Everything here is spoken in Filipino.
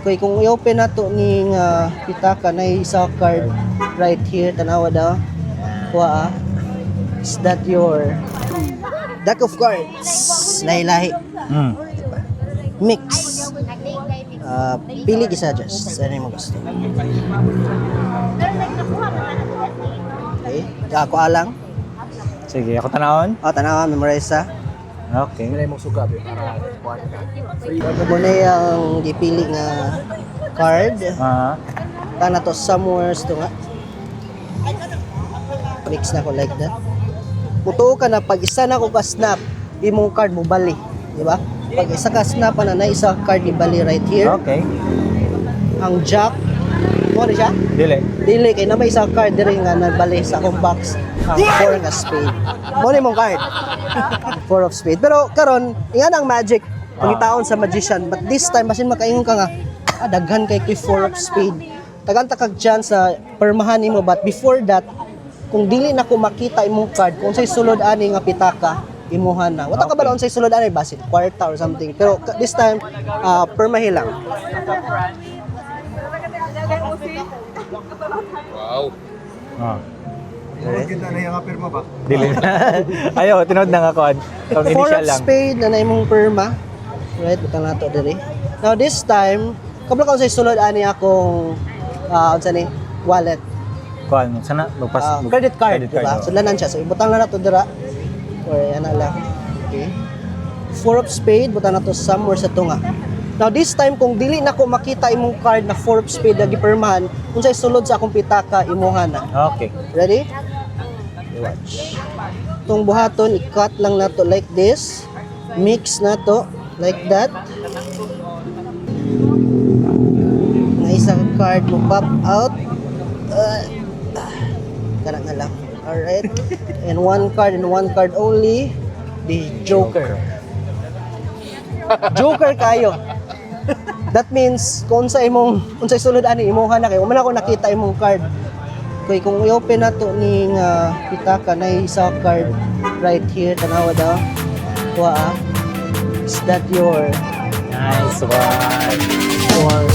Okay, kung i-open na to ni pitaka na isa card right here, tanawa daw. Kuha Is that your deck of cards? Lahi-lahi. Mix. Pili isa-adjust. Ano yung gusto? Okay. Ako alang. Sige, ako tanawon. Tanawa, memorize sa. Okay. Muna yung gipili nga card. Kana to somewhere to nga. Mix na ko like that. Mutuo ka na pag isa na ko ka snap, imong card mo bali, di ba? Pag isa ka snap na isa card ni bali right here. Okay. Ang jack, mo siya? Dili kay na may isa card diri nga nagbali sa akong box. Ang four nga spade. Mo ni mong card. Four of spade. Pero karon, ingan ang magic pangitaon sa magician, but this time basin makaingon ka nga daghan kay four of spade. Taganta kag chance sa permahan nimo, but before that kung dili na ko makita imong card, kung say sulod ani nga pitaka, imuhan na. Wata ka ba unsay sulod ani basit kwarta or something. Pero this time permahi lang. Wow. Kita na yung pirma ba? Dili. Ayo, tinod na nga kon. Ang Four initial of lang. spade na imong perma. Right, butang nato diri. Now this time, kabla ka unsay sulod ani akong unsa ni wallet. Kon, sana magpas Credit card, credit diba? card, Sudlanan siya. So, ibutang na nato dira. Or, yan na lang. Okay. Four of spade, butang na to somewhere sa tunga. Now, this time, kung dili na ko makita imong card na four of spade na gipermahan, kung sa'y sulod sa akong pitaka, imuhan na. Okay. Ready? Watch. Itong buhaton, i-cut lang na to like this. Mix na to like that. Na isang card mo pop out. Kana nga lang. Alright. And one card only. The Joker. Joker kayo. That means, kung sa imong, unsay sulod ani, imuha na kayo. Umana ko nakita imong card. Okay, kung i-open na to ni pitaka na isa card right here, tanawa daw. Kuha Is that your Nice one. or